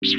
Oi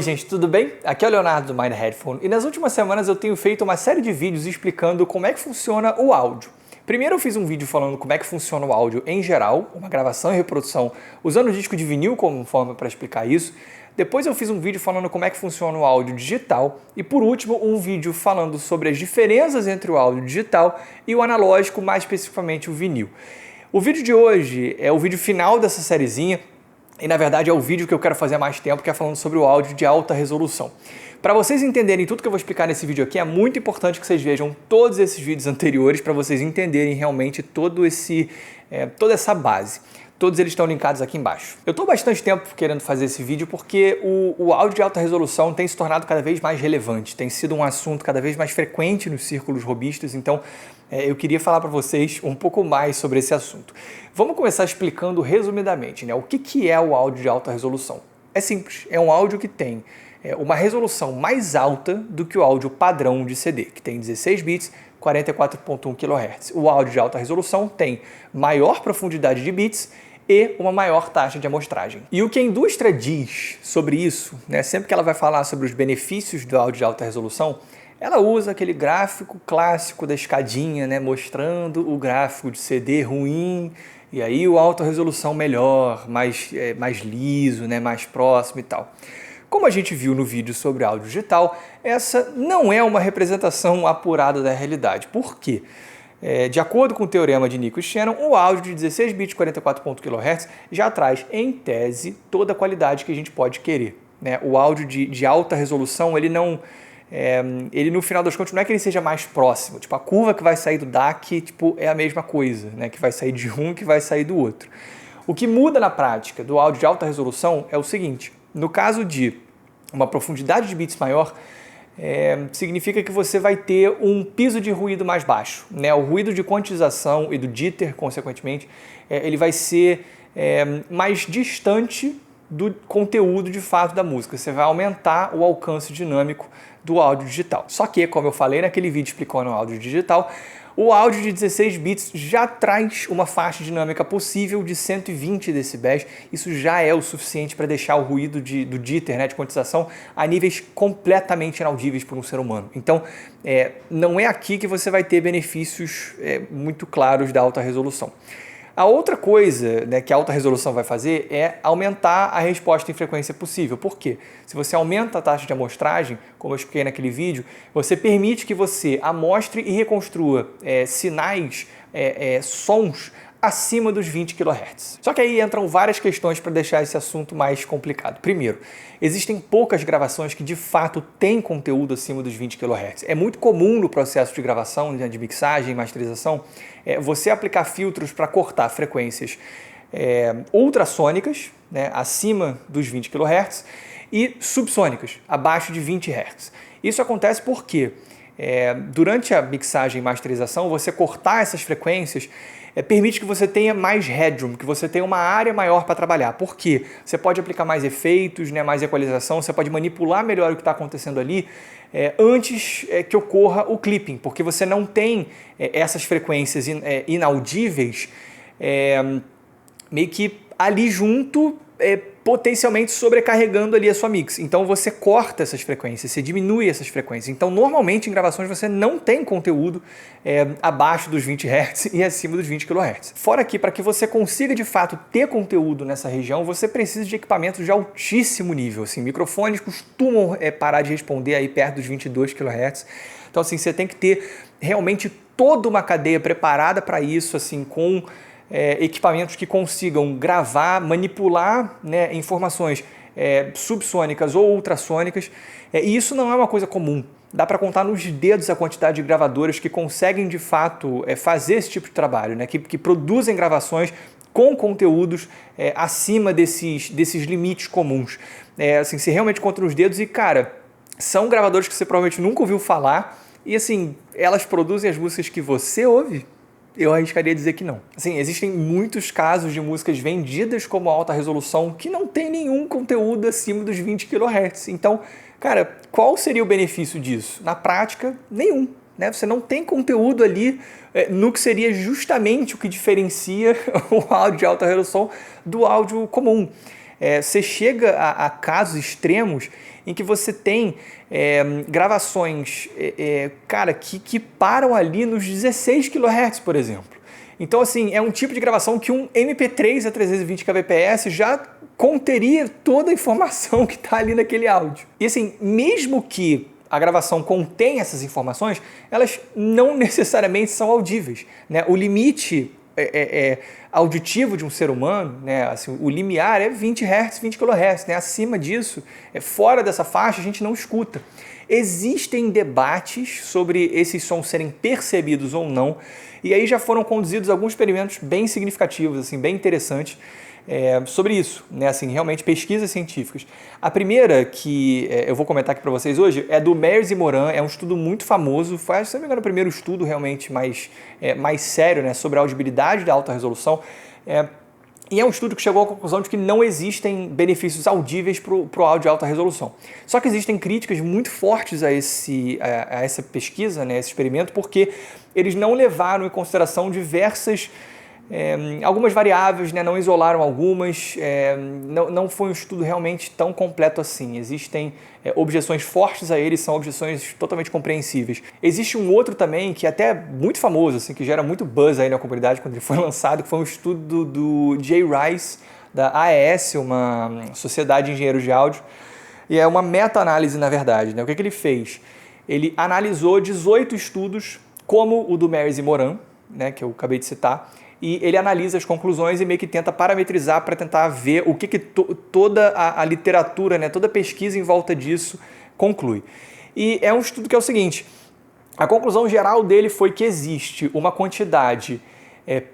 gente, tudo bem? Aqui é o Leonardo do Mind Headphone e nas últimas semanas eu tenho feito uma série de vídeos explicando como é que funciona o áudio. Primeiro eu fiz um vídeo falando como é que funciona o áudio em geral, uma gravação e reprodução usando o disco de vinil como forma para explicar isso. Depois eu fiz um vídeo falando como é que funciona o áudio digital e por último um vídeo falando sobre as diferenças entre o áudio digital e o analógico, mais especificamente o vinil. O vídeo de hoje é o vídeo final dessa sériezinha. E na verdade é o vídeo que eu quero fazer há mais tempo, que é falando sobre o áudio de alta resolução. Para vocês entenderem tudo que eu vou explicar nesse vídeo aqui, é muito importante que vocês vejam todos esses vídeos anteriores para vocês entenderem realmente toda essa base. Todos eles estão linkados aqui embaixo. Eu estou bastante tempo querendo fazer esse vídeo porque o áudio de alta resolução tem se tornado cada vez mais relevante, tem sido um assunto cada vez mais frequente nos círculos robistas, então eu queria falar para vocês um pouco mais sobre esse assunto. Vamos começar explicando resumidamente, né? O que é o áudio de alta resolução? É simples, é um áudio que tem uma resolução mais alta do que o áudio padrão de CD, que tem 16 bits, 44.1 kHz. O áudio de alta resolução tem maior profundidade de bits e uma maior taxa de amostragem. E o que a indústria diz sobre isso, né, sempre que ela vai falar sobre os benefícios do áudio de alta resolução, ela usa aquele gráfico clássico da escadinha, né, mostrando o gráfico de CD ruim, e aí o alta resolução melhor, mais liso, né, mais próximo e tal. Como a gente viu no vídeo sobre áudio digital, essa não é uma representação apurada da realidade. Por quê? De acordo com o teorema de Nico e Shannon, o áudio de 16 bits 44.1 kHz já traz, em tese, toda a qualidade que a gente pode querer, né? O áudio de alta resolução, ele no final das contas não é que ele seja mais próximo, tipo a curva que vai sair do DAC é a mesma coisa, né? Que vai sair de um que vai sair do outro. O que muda na prática do áudio de alta resolução é o seguinte: no caso de uma profundidade de bits maior, significa que você vai ter um piso de ruído mais baixo, né? O ruído de quantização e do jitter, consequentemente, ele vai ser mais distante do conteúdo de fato da música. Você vai aumentar o alcance dinâmico do áudio digital. Só que, como eu falei naquele vídeo explicando o áudio digital, o áudio de 16 bits já traz uma faixa dinâmica possível de 120 decibéis. Isso já é o suficiente para deixar o ruído do jitter, né, de quantização, a níveis completamente inaudíveis por um ser humano. Então, não é aqui que você vai ter benefícios muito claros da alta resolução. A outra coisa, né, que a alta resolução vai fazer é aumentar a resposta em frequência possível. Por quê? Se você aumenta a taxa de amostragem, como eu expliquei naquele vídeo, você permite que você amostre e reconstrua sinais, sons acima dos 20 kHz. Só que aí entram várias questões para deixar esse assunto mais complicado. Primeiro, existem poucas gravações que de fato têm conteúdo acima dos 20 kHz. É muito comum no processo de gravação, de mixagem e masterização, você aplicar filtros para cortar frequências ultrassônicas, né, acima dos 20 kHz, e subsônicas, abaixo de 20 Hz. Isso acontece porque durante a mixagem e masterização, você cortar essas frequências permite que você tenha mais headroom, que você tenha uma área maior para trabalhar. Por quê? Você pode aplicar mais efeitos, né, mais equalização, você pode manipular melhor o que está acontecendo ali antes que ocorra o clipping, porque você não tem essas frequências inaudíveis meio que ali junto, potencialmente sobrecarregando ali a sua mix. Então você corta essas frequências, você diminui essas frequências. Então normalmente em gravações você não tem conteúdo abaixo dos 20 Hz e acima dos 20 kHz. Fora que para que você consiga de fato ter conteúdo nessa região, você precisa de equipamentos de altíssimo nível. Assim, microfones costumam parar de responder aí perto dos 22 kHz. Então assim, você tem que ter realmente toda uma cadeia preparada para isso, assim, com equipamentos que consigam gravar, manipular, né, informações subsônicas ou ultrassônicas, e isso não é uma coisa comum. Dá para contar nos dedos a quantidade de gravadoras que conseguem de fato fazer esse tipo de trabalho, né, que produzem gravações com conteúdos acima desses limites comuns. Assim, você realmente conta nos dedos e, cara, são gravadoras que você provavelmente nunca ouviu falar e, assim, elas produzem as músicas que você ouve. Eu arriscaria dizer que não. Assim, existem muitos casos de músicas vendidas como alta resolução que não tem nenhum conteúdo acima dos 20 kHz. Então, Cara, qual seria o benefício disso? Na prática, nenhum. Né? Você não tem conteúdo ali no que seria justamente o que diferencia o áudio de alta resolução do áudio comum. Você chega a casos extremos em que você tem gravações cara, que param ali nos 16 kHz, por exemplo. Então, assim, é um tipo de gravação que um MP3 a 320 kbps já conteria toda a informação que está ali naquele áudio. E assim, mesmo que a gravação contém essas informações, elas não necessariamente são audíveis, né? O limite auditivo de um ser humano, né? Assim, o limiar é 20 Hz, 20 kHz, né? Acima disso, fora dessa faixa, a gente não escuta. Existem debates sobre esses sons serem percebidos ou não, e aí já foram conduzidos alguns experimentos bem significativos, assim, bem interessantes, sobre isso, né? Assim, realmente pesquisas científicas. A primeira que eu vou comentar aqui para vocês hoje é do Mears e Moran, é um estudo muito famoso, foi, se não me engano, o primeiro estudo realmente mais sério, né, sobre a audibilidade da alta resolução, e é um estudo que chegou à conclusão de que não existem benefícios audíveis para o áudio de alta resolução. Só que existem críticas muito fortes a essa pesquisa, né, esse experimento, porque eles não levaram em consideração diversas algumas variáveis, né, não isolaram algumas, não foi um estudo realmente tão completo assim. Existem objeções fortes a ele, são objeções totalmente compreensíveis. Existe um outro também, que é até muito famoso, assim, que gera muito buzz aí na comunidade quando ele foi lançado, que foi um estudo do Jay Rice, da AES, uma Sociedade de Engenheiros de Áudio, e é uma meta-análise, na verdade, né? O que ele fez? Ele analisou 18 estudos, como o do Mears e Moran, né, que eu acabei de citar, e ele analisa as conclusões e meio que tenta parametrizar para tentar ver o que toda a literatura, né, toda a pesquisa em volta disso conclui. E é um estudo que é o seguinte, a conclusão geral dele foi que existe uma quantidade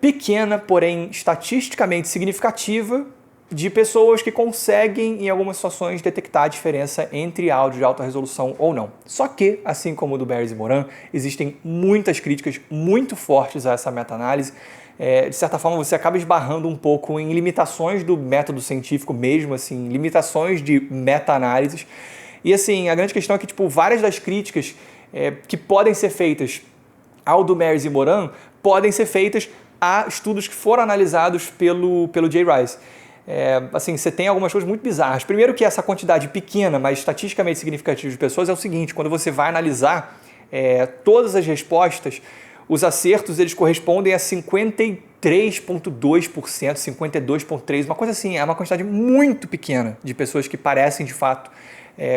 pequena, porém estatisticamente significativa, de pessoas que conseguem, em algumas situações, detectar a diferença entre áudio de alta resolução ou não. Só que, assim como o do Mears e Moran, existem muitas críticas muito fortes a essa meta-análise. De certa forma, você acaba esbarrando um pouco em limitações do método científico mesmo, assim, limitações de meta-análises. E assim, a grande questão é que tipo, várias das críticas que podem ser feitas ao do Mears e Moran podem ser feitas a estudos que foram analisados pelo Jay Rice. Assim, você tem algumas coisas muito bizarras. Primeiro que essa quantidade pequena, mas estatisticamente significativa de pessoas é o seguinte, quando você vai analisar todas as respostas, os acertos eles correspondem a 53,2%, 52,3%, uma coisa assim, é uma quantidade muito pequena de pessoas que parecem de fato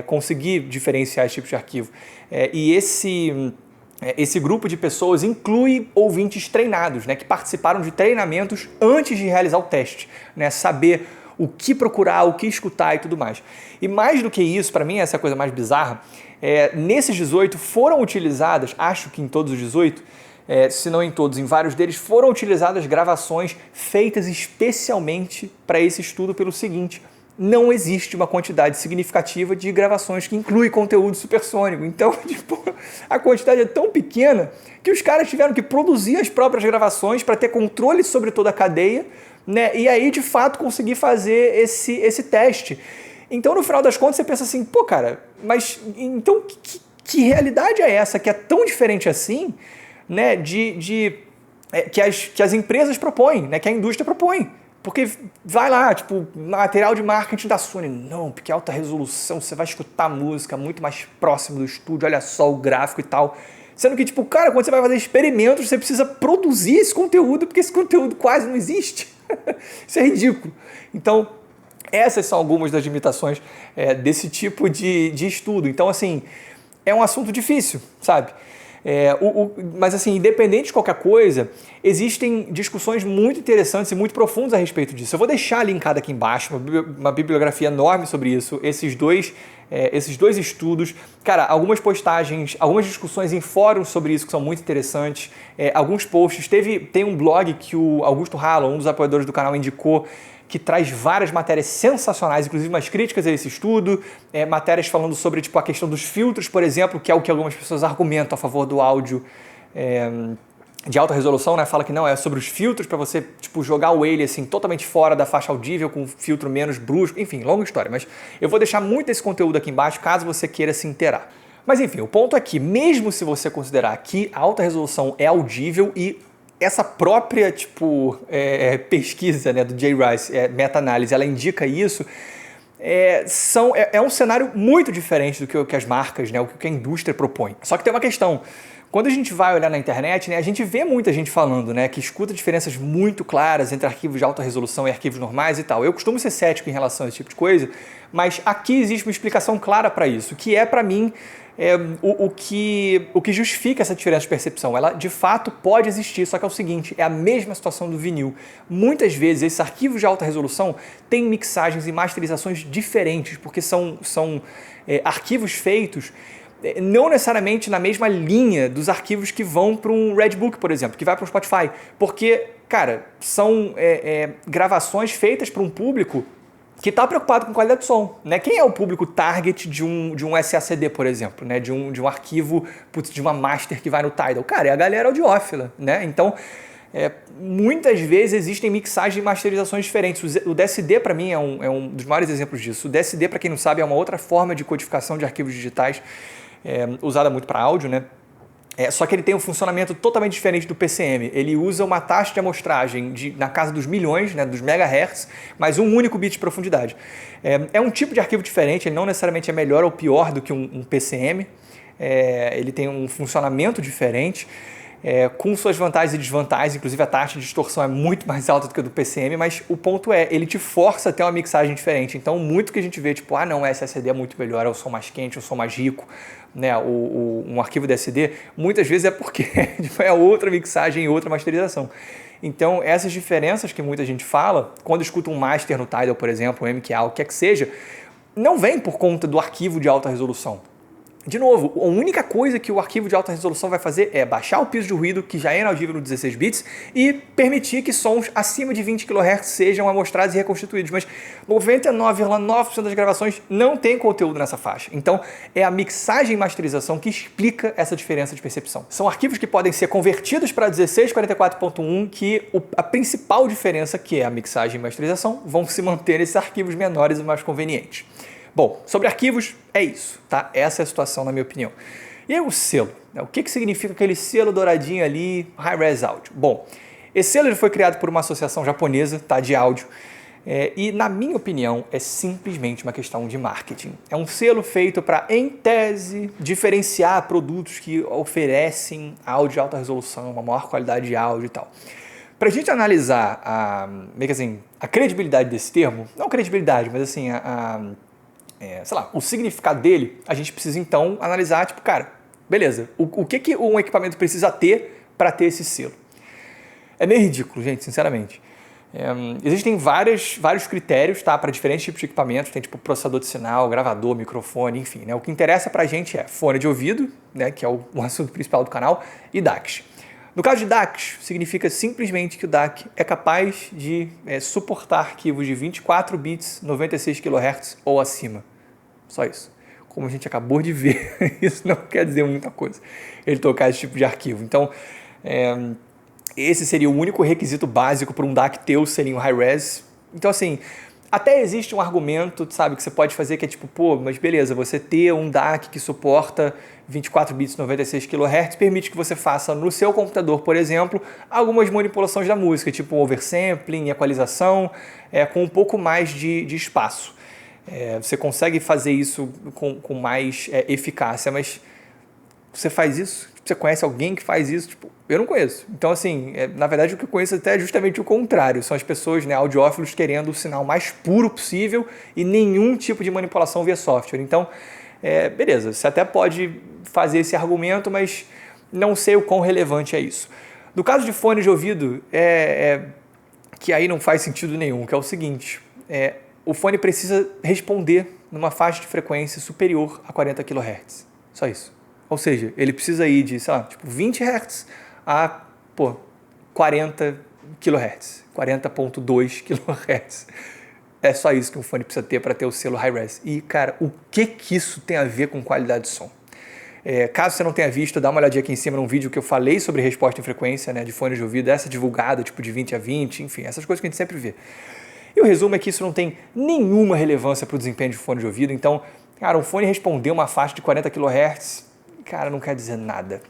conseguir diferenciar esse tipo de arquivo. E esse grupo de pessoas inclui ouvintes treinados, né, que participaram de treinamentos antes de realizar o teste, né, saber o que procurar, o que escutar e tudo mais. E mais do que isso, para mim essa é a coisa mais bizarra, nesses 18 foram utilizadas, acho que em todos os 18, se não em todos, em vários deles, foram utilizadas gravações feitas especialmente para esse estudo pelo seguinte: não existe uma quantidade significativa de gravações que inclui conteúdo supersônico. Então, tipo, a quantidade é tão pequena que os caras tiveram que produzir as próprias gravações para ter controle sobre toda a cadeia, né? E aí, de fato, conseguir fazer esse teste. Então, no final das contas, você pensa assim, pô, cara, mas então que realidade é essa que é tão diferente assim, né, que as empresas propõem, né, que a indústria propõe? Porque vai lá, tipo, material de marketing da Sony, não, porque alta resolução, você vai escutar música muito mais próximo do estúdio, olha só o gráfico e tal. Sendo que, tipo, cara, quando você vai fazer experimentos, você precisa produzir esse conteúdo, porque esse conteúdo quase não existe. Isso é ridículo. Então, essas são algumas das limitações desse tipo de estudo. Então, assim, é um assunto difícil, sabe? Mas assim, independente de qualquer coisa, existem discussões muito interessantes e muito profundas a respeito disso. Eu vou deixar linkado aqui embaixo uma bibliografia enorme sobre isso, esses dois estudos. Cara, algumas postagens, algumas discussões em fóruns sobre isso que são muito interessantes, alguns posts. Tem um blog que o Augusto Halo, um dos apoiadores do canal, indicou, que traz várias matérias sensacionais, inclusive umas críticas a esse estudo, matérias falando sobre tipo, a questão dos filtros, por exemplo, que é o que algumas pessoas argumentam a favor do áudio de alta resolução, né, fala que não, é sobre os filtros para você tipo, jogar o Whale assim, totalmente fora da faixa audível, com um filtro menos brusco, enfim, longa história, mas eu vou deixar muito esse conteúdo aqui embaixo, caso você queira se inteirar. Mas enfim, o ponto é que, mesmo se você considerar que a alta resolução é audível e essa própria tipo, pesquisa, né, do Jay Rice, meta-análise, ela indica isso, é um cenário muito diferente do que as marcas, né, o que a indústria propõe. Só que tem uma questão. Quando a gente vai olhar na internet, né, a gente vê muita gente falando, né, que escuta diferenças muito claras entre arquivos de alta resolução e arquivos normais e tal. Eu costumo ser cético em relação a esse tipo de coisa, mas aqui existe uma explicação clara para isso, que para mim, o que justifica essa diferença de percepção. Ela, de fato, pode existir, só que é o seguinte, é a mesma situação do vinil. Muitas vezes, esses arquivos de alta resolução têm mixagens e masterizações diferentes, porque são arquivos feitos não necessariamente na mesma linha dos arquivos que vão para um Redbook, por exemplo, que vai para o Spotify. Porque, cara, são gravações feitas para um público que está preocupado com qualidade de som, né? Quem é o público target de um SACD, por exemplo, né? De um arquivo, de uma master que vai no Tidal? Cara, é a galera audiófila, né? Então, muitas vezes existem mixagens e masterizações diferentes. O DSD, para mim, é um dos maiores exemplos disso. O DSD, para quem não sabe, é uma outra forma de codificação de arquivos digitais, usada muito para áudio, né? Só que ele tem um funcionamento totalmente diferente do PCM. Ele usa uma taxa de amostragem na casa dos milhões, né, dos megahertz, mas um único bit de profundidade. É um tipo de arquivo diferente, ele não necessariamente é melhor ou pior do que um PCM. Ele tem um funcionamento diferente, com suas vantagens e desvantagens, inclusive a taxa de distorção é muito mais alta do que a do PCM, mas o ponto ele te força a ter uma mixagem diferente. Então, muito que a gente vê, tipo, não, o SSD é muito melhor, é o som mais quente, é o som mais rico, né, um arquivo DSD, muitas vezes é porque é outra mixagem e outra masterização. Então, essas diferenças que muita gente fala, quando escuta um master no Tidal, por exemplo, um MQA, o que é que seja, não vem por conta do arquivo de alta resolução. De novo, a única coisa que o arquivo de alta resolução vai fazer é baixar o piso de ruído, que já é inaudível no 16 bits, e permitir que sons acima de 20 kHz sejam amostrados e reconstituídos. Mas 99,9% das gravações não tem conteúdo nessa faixa. Então, é a mixagem e masterização que explica essa diferença de percepção. São arquivos que podem ser convertidos para 1644.1, que a principal diferença, que é a mixagem e masterização, vão se manter nesses arquivos menores e mais convenientes. Bom, sobre arquivos, é isso, tá? Essa é a situação, na minha opinião. E aí o selo, né? O que significa aquele selo douradinho ali, Hi-Res Audio? Bom, esse selo ele foi criado por uma associação japonesa, tá, de áudio, e na minha opinião é simplesmente uma questão de marketing. É um selo feito para, em tese, diferenciar produtos que oferecem áudio de alta resolução, uma maior qualidade de áudio e tal. Para a gente analisar a credibilidade desse termo, não credibilidade, mas assim, o significado dele, a gente precisa então analisar, tipo, cara, beleza, o que um equipamento precisa ter para ter esse selo? É meio ridículo, gente, sinceramente. Existem vários critérios, tá, para diferentes tipos de equipamentos, tem tipo processador de sinal, gravador, microfone, enfim, né? O que interessa para a gente é fone de ouvido, né, que é o assunto principal do canal, e DACs. No caso de DACs, significa simplesmente que o DAC é capaz de suportar arquivos de 24 bits, 96 kHz ou acima. Só isso. Como a gente acabou de ver, isso não quer dizer muita coisa, ele tocar esse tipo de arquivo. Então, esse seria o único requisito básico para um DAC ter o selinho Hi-Res. Então, assim, até existe um argumento, sabe, que você pode fazer que é tipo, pô, mas beleza, você ter um DAC que suporta 24 bits, 96 kHz, permite que você faça no seu computador, por exemplo, algumas manipulações da música, tipo oversampling, equalização, com um pouco mais de espaço. Você consegue fazer isso com mais eficácia, mas você faz isso? Você conhece alguém que faz isso? Tipo, eu não conheço. Então, assim, na verdade, o que eu conheço até é justamente o contrário. São as pessoas, né, audiófilos, querendo o sinal mais puro possível e nenhum tipo de manipulação via software. Então, beleza, você até pode fazer esse argumento, mas não sei o quão relevante é isso. No caso de fone de ouvido, que aí não faz sentido nenhum, que é o seguinte, o fone precisa responder numa faixa de frequência superior a 40 kHz. Só isso. Ou seja, ele precisa ir de, sei lá, tipo 20 Hz a 40 kHz, 40.2 kHz. É só isso que um fone precisa ter para ter o selo Hi-Res. E, cara, o que isso tem a ver com qualidade de som? Caso você não tenha visto, dá uma olhadinha aqui em cima num vídeo que eu falei sobre resposta em frequência, né, de fones de ouvido, essa divulgada, tipo de 20 a 20, enfim, essas coisas que a gente sempre vê. E o resumo é que isso não tem nenhuma relevância para o desempenho de fone de ouvido. Então, cara, um fone responder uma faixa de 40 kHz, cara, não quer dizer nada.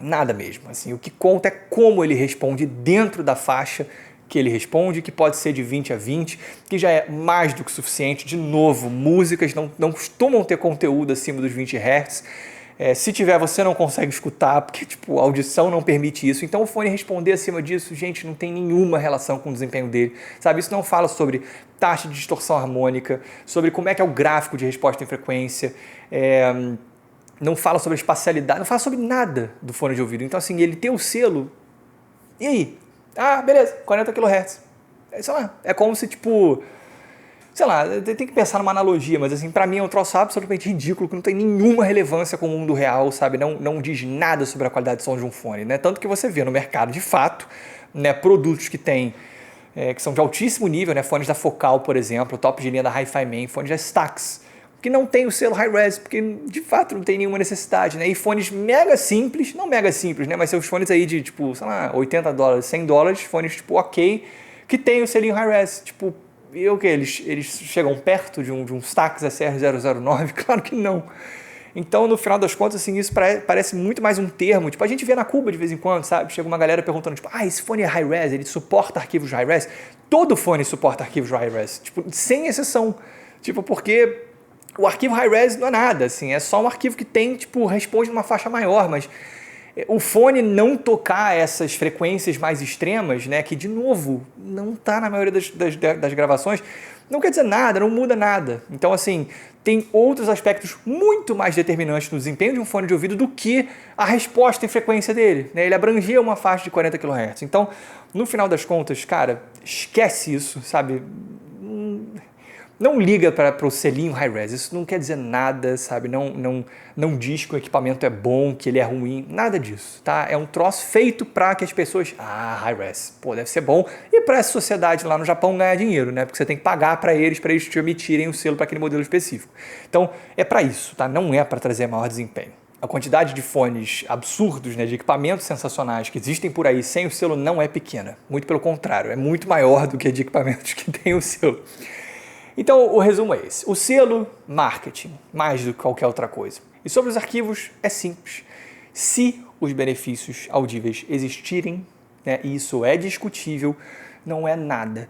Nada mesmo. Assim, o que conta é como ele responde dentro da faixa que ele responde, que pode ser de 20 a 20, que já é mais do que suficiente. De novo, músicas não costumam ter conteúdo acima dos 20 Hz. Se tiver, você não consegue escutar, porque tipo, a audição não permite isso. Então o fone responder acima disso, gente, não tem nenhuma relação com o desempenho dele. Sabe? Isso não fala sobre taxa de distorção harmônica, sobre como é que é o gráfico de resposta em frequência, não fala sobre espacialidade, não fala sobre nada do fone de ouvido. Então assim, ele tem o selo, e aí? Ah, beleza, 40 kHz. Sei lá, é como se tipo... Sei lá, tem que pensar numa analogia, mas assim, pra mim é um troço absolutamente ridículo, que não tem nenhuma relevância com o mundo real, sabe? Não diz nada sobre a qualidade de som de um fone, né? Tanto que você vê no mercado, de fato, né, produtos que tem, que são de altíssimo nível, né? Fones da Focal, por exemplo, top de linha da Hi-Fi Man, fones da Stax, que não tem o selo Hi-Res, porque de fato não tem nenhuma necessidade, né? E fones mega simples, não mega simples, né? Mas são os fones aí de, tipo, sei lá, $80, $100, fones, tipo, ok, que tem o selinho Hi-Res, tipo... E o que? Eles chegam perto de um Stax SR009? Claro que não. Então, no final das contas, assim, isso parece muito mais um termo. Tipo, a gente vê na Cuba de vez em quando, sabe? Chega uma galera perguntando, tipo, esse fone é high-res, ele suporta arquivos high-res? Todo fone suporta arquivos high-res, tipo, sem exceção. Tipo, porque o arquivo high-res não é nada, assim, é só um arquivo que tem, tipo, responde numa faixa maior, mas... O fone não tocar essas frequências mais extremas, né, que de novo não está na maioria das gravações, não quer dizer nada, não muda nada. Então, assim, tem outros aspectos muito mais determinantes no desempenho de um fone de ouvido do que a resposta em frequência dele, né? Ele abrangia uma faixa de 40 kHz. Então, no final das contas, cara, esquece isso, sabe? Não liga para o selinho high-res, isso não quer dizer nada, sabe? Não diz que o equipamento é bom, que ele é ruim, nada disso, tá? É um troço feito para que as pessoas... high-res, pô, deve ser bom. E para essa sociedade lá no Japão ganhar dinheiro, né? Porque você tem que pagar para eles te emitirem o selo para aquele modelo específico. Então, é para isso, tá? Não é para trazer maior desempenho. A quantidade de fones absurdos, né, de equipamentos sensacionais que existem por aí sem o selo não é pequena. Muito pelo contrário, é muito maior do que a de equipamentos que tem o selo. Então, o resumo é esse. O selo, marketing, mais do que qualquer outra coisa. E sobre os arquivos, é simples. Se os benefícios audíveis existirem, né, e isso é discutível, não é nada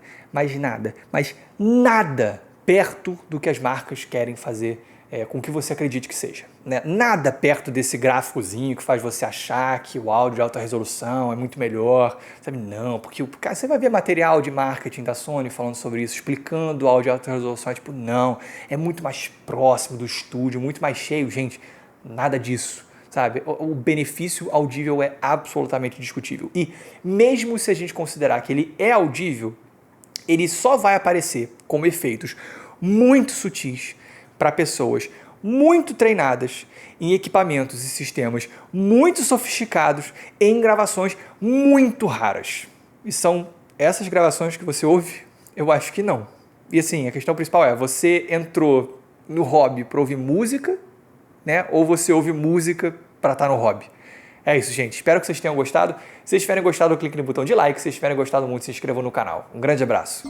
perto do que as marcas querem fazer com que você acredite que seja, né? Nada perto desse gráficozinho que faz você achar que o áudio de alta resolução é muito melhor, sabe? Não, porque você vai ver material de marketing da Sony falando sobre isso, explicando o áudio de alta resolução, tipo, não, é muito mais próximo do estúdio, muito mais cheio, gente, nada disso, sabe? O benefício audível é absolutamente discutível e mesmo se a gente considerar que ele é audível, ele só vai aparecer como efeitos muito sutis para pessoas muito treinadas em equipamentos e sistemas muito sofisticados em gravações muito raras. E são essas gravações que você ouve? Eu acho que não. E assim, a questão principal é, você entrou no hobby para ouvir música, né? Ou você ouve música para estar no hobby? É isso, gente. Espero que vocês tenham gostado. Se vocês tiverem gostado, clique no botão de like. Se vocês tiverem gostado muito, se inscrevam no canal. Um grande abraço.